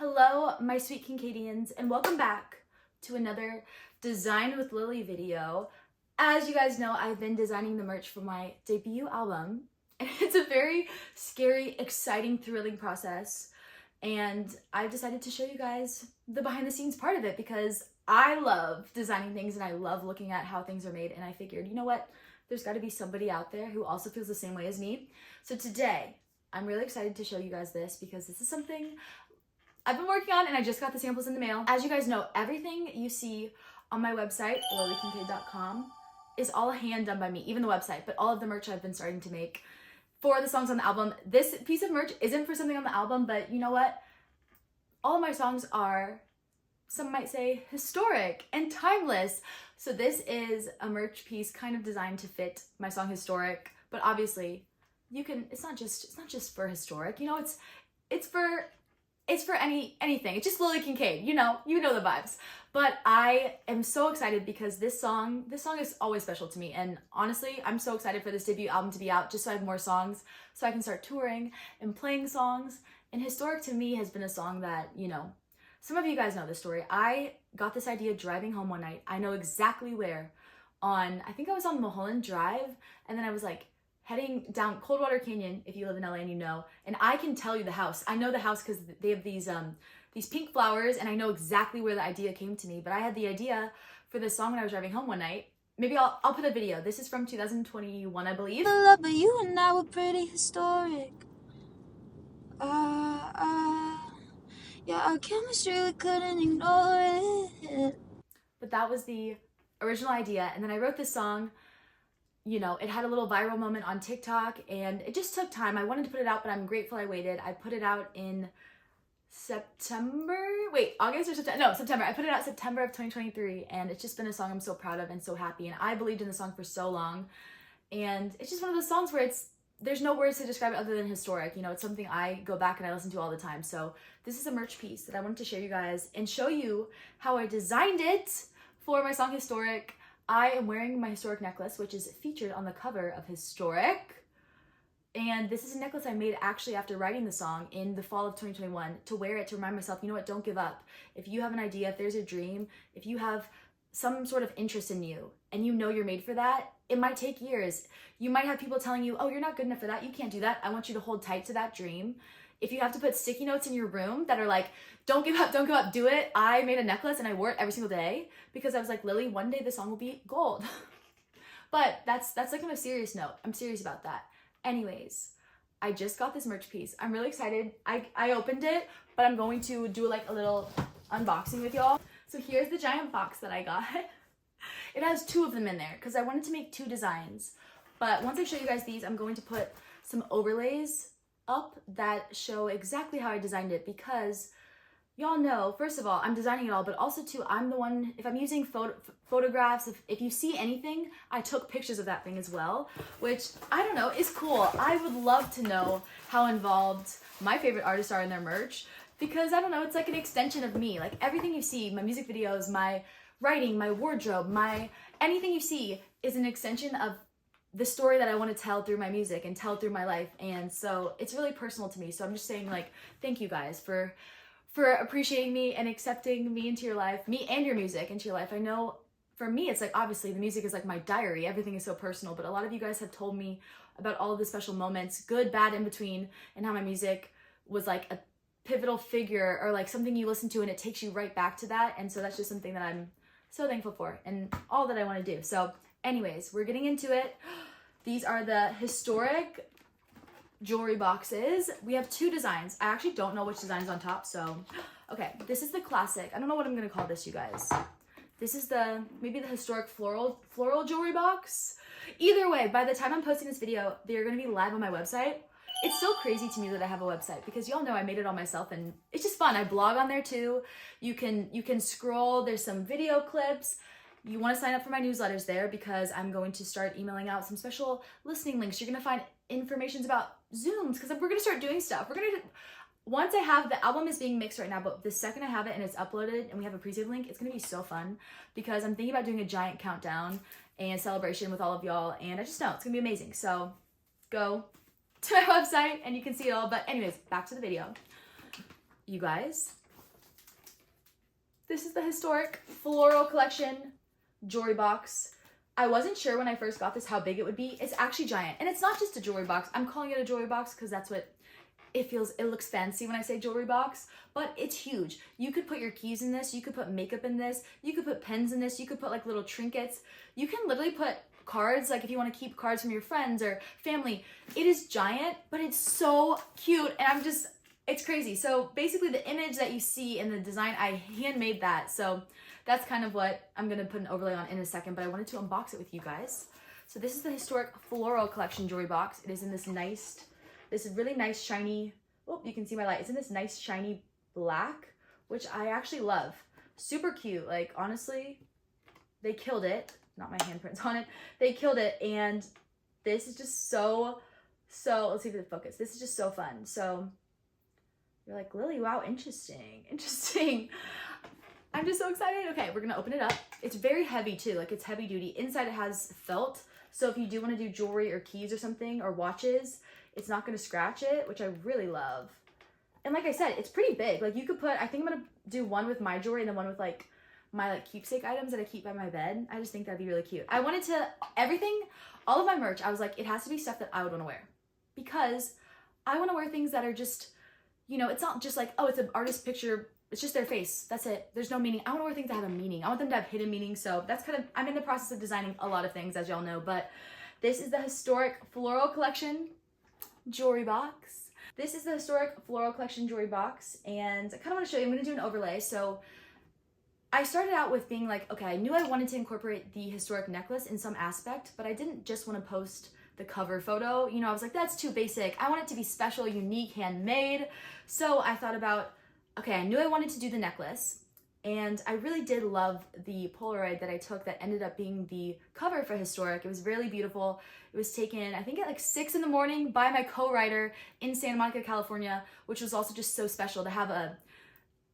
Hello, my sweet Kincadians, and welcome back to another Design with Lily video. As you guys know, I've been designing the merch for my debut album, and it's a very scary, exciting, thrilling process, and I've decided to show you guys the behind-the-scenes part of it because I love designing things and I love looking at how things are made, and I figured, you know what? There's got to be somebody out there who also feels the same way as me. So today, I'm really excited to show you guys this because this is something I've been working on and I just got the samples in the mail. As you guys know, everything you see on my website, lilykincademgmt, is all hand done by me, even the website, but all of the merch I've been starting to make for the songs on the album. This piece of merch isn't for something on the album, but you know what? All of my songs are, some might say, historic and timeless. So this is a merch piece kind of designed to fit my song Historic, but obviously you can, it's not just for historic, you know, it's for anything. It's just Lily Kincade, you know the vibes. But I am so excited because this song is always special to me. And honestly, I'm so excited for this debut album to be out just so I have more songs, so I can start touring and playing songs. And Historic to me has been a song that, you know, some of you guys know this story. I got this idea driving home one night. I know exactly where I think I was on Mulholland Drive, and then I was like, heading down Coldwater Canyon, if you live in LA and you know, and I can tell you the house. I know the house because they have these pink flowers, and I know exactly where the idea came to me. But I had the idea for this song when I was driving home one night. Maybe I'll put a video. This is from 2021, I believe. But you and I were pretty historic. Yeah, our chemistry, we couldn't ignore it. But that was the original idea, and then I wrote this song. You know, it had a little viral moment on TikTok and it just took time. I wanted to put it out, but I'm grateful I waited. I put it out in September. August or September? No, September. I put it out September of 2023, and it's just been a song I'm so proud of and so happy. And I believed in the song for so long. And it's just one of those songs where there's no words to describe it other than historic. You know, it's something I go back and I listen to all the time. So this is a merch piece that I wanted to share you guys and show you how I designed it for my song Historic. I am wearing my Historic necklace, which is featured on the cover of Historic. And this is a necklace I made actually after writing the song in the fall of 2021 to wear it to remind myself, you know what, don't give up. If you have an idea, if there's a dream, if you have some sort of interest in you and you know you're made for that, it might take years. You might have people telling you, oh, you're not good enough for that. You can't do that. I want you to hold tight to that dream. If you have to put sticky notes in your room that are like, don't give up, do it. I made a necklace and I wore it every single day because I was like, Lily, one day the song will be gold. But that's like on a serious note. I'm serious about that. Anyways, I just got this merch piece. I'm really excited. I opened it, but I'm going to do like a little unboxing with y'all. So here's the giant box that I got. It has two of them in there because I wanted to make two designs. But once I show you guys these, I'm going to put some overlays up that show exactly how I designed it because y'all know, first of all, I'm designing it all, but also too, I'm the one, if I'm using photographs, if you see anything, I took pictures of that thing as well, which, I don't know, is cool. I would love to know how involved my favorite artists are in their merch because, I don't know, it's like an extension of me. Like everything you see, my music videos, my writing, my wardrobe, anything you see is an extension of the story that I want to tell through my music and tell through my life. And so it's really personal to me. So I'm just saying, like, thank you guys for appreciating me and accepting me into your life, me and your music into your life. I know for me, it's like, obviously the music is like my diary. Everything is so personal, but a lot of you guys have told me about all of the special moments, good, bad, in between, and how my music was like a pivotal figure or like something you listen to and it takes you right back to that. And so that's just something that I'm so thankful for and all that I want to do. So anyways, we're getting into it. These are the Historic jewelry boxes. We have two designs. I actually don't know which design is on top, so okay, this is the classic. I don't know what I'm gonna call this, you guys. This is maybe the Historic floral jewelry box. Either way, by the time I'm posting this video, they're gonna be live on my website. It's still crazy to me that I have a website because y'all know I made it all myself and it's just fun. I blog on there too. You can scroll, there's some video clips. You want to sign up for my newsletters there because I'm going to start emailing out some special listening links. You're going to find informations about Zooms because we're going to start doing stuff. Once I have, the album is being mixed right now, but the second I have it and it's uploaded and we have a pre-save link, it's going to be so fun because I'm thinking about doing a giant countdown and celebration with all of y'all. And I just know it's going to be amazing. So go to my website and you can see it all. But anyways, back to the video. You guys, This is the Historic Floral Collection jewelry box. I wasn't sure when I first got this how big it would be. It's actually giant. And it's not just a jewelry box. I'm calling it a jewelry box because that's what it feels. It looks fancy when I say jewelry box, but it's huge. You could put your keys in this. You could put makeup in this. You could put pens in this. You could put like little trinkets. You can literally put cards, like if you want to keep cards from your friends or family. It is giant, but it's so cute. And it's crazy. So basically the image that you see in the design, I handmade that. So that's kind of what I'm going to put an overlay on in a second, but I wanted to unbox it with you guys. So this is the Historic Floral Collection jewelry box. It is in this really nice shiny, oh, you can see my light. It's in this nice shiny black, which I actually love. Super cute. Like, honestly, they killed it. Not my handprints on it. They killed it. And this is just so, let's see if it focus. This is just so fun. So you're like, Lily, wow, interesting. I'm just so excited. Okay, we're gonna open it up. It's very heavy too, like it's heavy duty. Inside it has felt. So if you do wanna do jewelry or keys or something or watches, it's not gonna scratch it, which I really love. And like I said, it's pretty big. Like you could put, I think I'm gonna do one with my jewelry and then one with like my like keepsake items that I keep by my bed. I just think that'd be really cute. I wanted to, all of my merch, I was like, it has to be stuff that I would wanna wear. Because I wanna wear things that are just, it's not just like, oh, it's an artist picture, it's just their face, that's it. There's no meaning. I wanna wear things that have a meaning. I want them to have hidden meaning, so that's I'm in the process of designing a lot of things, as y'all know, but this is the Historic Floral Collection jewelry box. This is the Historic Floral Collection jewelry box, and I kinda wanna show you, I'm gonna do an overlay. So I started out with being like, okay, I knew I wanted to incorporate the historic necklace in some aspect, but I didn't just wanna post the cover photo. I was like, that's too basic. I want it to be special, unique, handmade. So I thought about, okay, I knew I wanted to do the necklace, and I really did love the Polaroid that I took that ended up being the cover for Historic. It was really beautiful. It was taken, I think at like 6 in the morning by my co-writer in Santa Monica, California, which was also just so special to have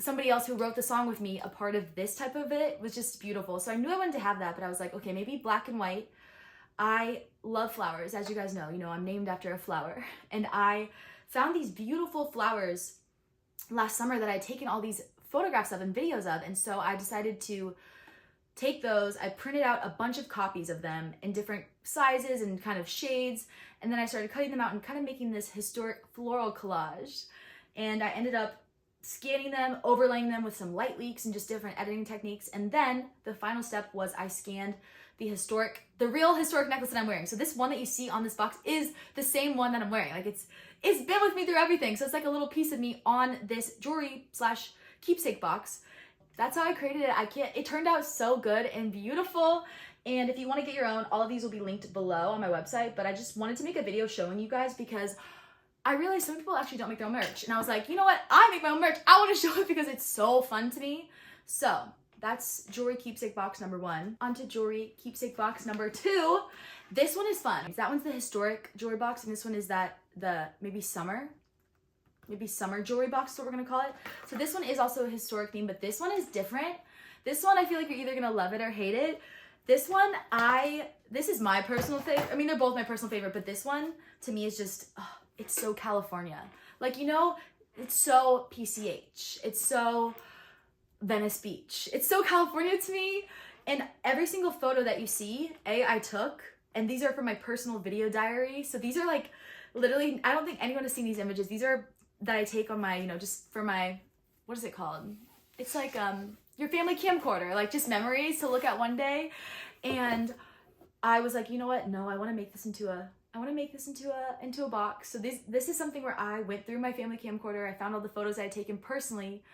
somebody else who wrote the song with me a part of this type of it. Was just beautiful. So I knew I wanted to have that, but I was like, okay, maybe black and white. I love flowers, as you guys know. I'm named after a flower, and I found these beautiful flowers last summer that I'd taken all these photographs of and videos of, and so I decided to take those. I printed out a bunch of copies of them in different sizes and kind of shades, and then I started cutting them out and kind of making this historic floral collage, and I ended up scanning them, overlaying them with some light leaks and just different editing techniques, and then the final step was I scanned the real historic necklace that I'm wearing. So this one that you see on this box is the same one that I'm wearing. Like it's been with me through everything. So it's like a little piece of me on this jewelry / keepsake box. That's how I created it. It turned out so good and beautiful. And if you want to get your own, all of these will be linked below on my website. But I just wanted to make a video showing you guys because I realized some people actually don't make their own merch. And I was like, you know what? I make my own merch. I want to show it because it's so fun to me. So that's jewelry keepsake box number 1. Onto jewelry keepsake box number 2. This one is fun. That one's the historic jewelry box, and this one is the maybe summer jewelry box is what we're gonna call it. So this one is also a historic theme, but this one is different. This one I feel like you're either gonna love it or hate it. This one, this is my personal favorite. I mean, they're both my personal favorite, but this one to me is just, it's so California. Like, it's so PCH. It's so Venice Beach. It's so California to me. And every single photo that you see, I took, and these are from my personal video diary. So these are like, literally, I don't think anyone has seen these images. These are that I take on my, just for my, what is it called? It's like your family camcorder, like just memories to look at one day. And I was like, you know what? No, I want to make this into a box. So this is something where I went through my family camcorder. I found all the photos I had taken personally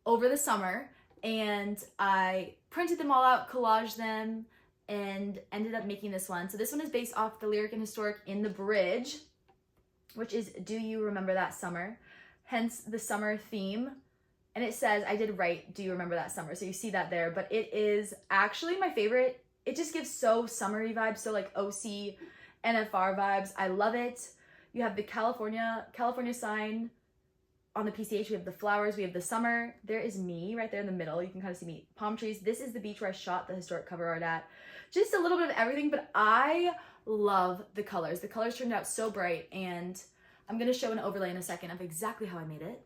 over the summer, and I printed them all out, collaged them, and ended up making this one. So this one is based off the lyric and historic in the bridge, which is Do You Remember That Summer? Hence the summer theme. And it says, I did write Do You Remember That Summer? So you see that there, but it is actually my favorite. It just gives so summery vibes, so like OC, NFR vibes. I love it. You have the California sign on the PCH. We have the flowers, we have the summer. There is me right there in the middle. You can kind of see me. Palm trees. This is the beach where I shot the historic cover art at. Just a little bit of everything, but I love the colors. The colors turned out so bright, and I'm gonna show an overlay in a second of exactly how I made it.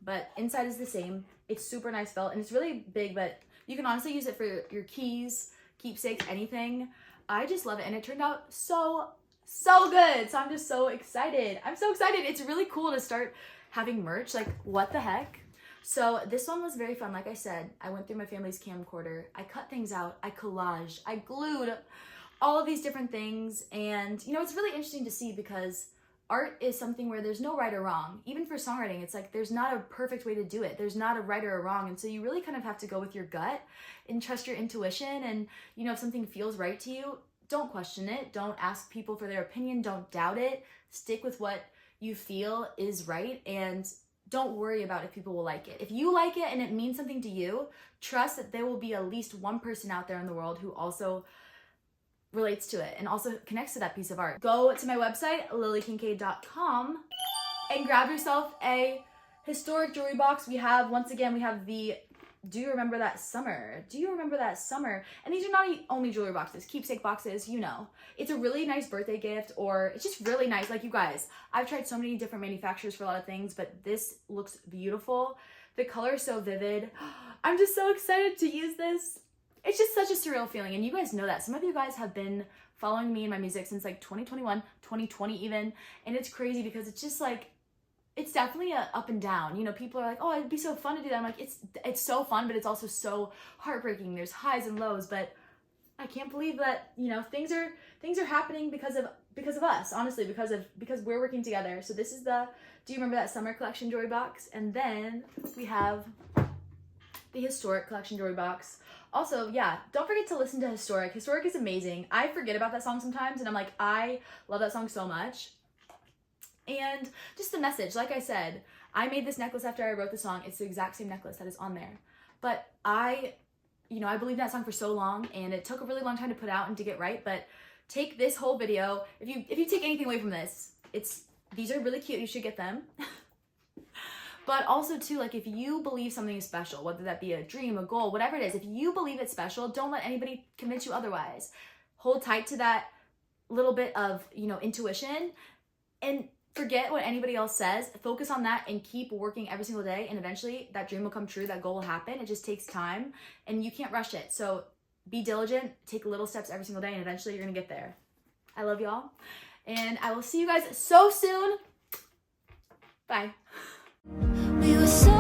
But inside is the same. It's super nice felt, and it's really big, but you can honestly use it for your keys, keepsakes, anything. I just love it, and it turned out so good. So I'm just so excited. I'm so excited. It's really cool to start having merch. Like, what the heck? So this one was very fun. Like I said, I went through my family's camcorder. I cut things out. I collaged. I glued all of these different things. And, you know, it's really interesting to see because art is something where there's no right or wrong. Even for songwriting, it's like there's not a perfect way to do it. There's not a right or a wrong. And so you really kind of have to go with your gut and trust your intuition. And, you know, if something feels right to you, don't question it. Don't ask people for their opinion. Don't doubt it. Stick with what you feel is right, and don't worry about if people will like it. If you like it and it means something to you, trust that there will be at least one person out there in the world who also relates to it and also connects to that piece of art. Go to my website, lilykincademgmt, and grab yourself a historic jewelry box. Once again, we have the Do You Remember That Summer? Do you remember that summer? And these are not only jewelry boxes, keepsake boxes, you know. It's a really nice birthday gift, or it's just really nice. Like, you guys, I've tried so many different manufacturers for a lot of things, but this looks beautiful. The color is so vivid. I'm just so excited to use this. It's just such a surreal feeling, and you guys know that. Some of you guys have been following me and my music since like 2021, 2020 even, and it's crazy because it's just like, it's definitely a up and down. You know, people are like, oh, it'd be so fun to do that. I'm like, it's so fun, but it's also so heartbreaking. There's highs and lows, but I can't believe that, you know, things are happening because of us, honestly, because we're working together. So this is the Do You Remember That Summer collection jewelry box, and then we have the historic collection jewelry box. Also, yeah, don't forget to listen to Historic. Historic is amazing. I forget about that song sometimes, and I'm like, I love that song so much. And just the message, like I said, I made this necklace after I wrote the song. It's the exact same necklace that is on there. But I believed in that song for so long, and it took a really long time to put out and to get right. But take this whole video. If you take anything away from this, these are really cute. You should get them. But also too, like, if you believe something is special, whether that be a dream, a goal, whatever it is, if you believe it's special, don't let anybody convince you otherwise. Hold tight to that little bit of, you know, intuition, and forget what anybody else says. Focus on that and keep working every single day, and eventually that dream will come true, that goal will happen. It just takes time, and you can't rush it. So be diligent, take little steps every single day, and eventually you're gonna get there. I love y'all, and I will see you guys so soon. Bye. We were so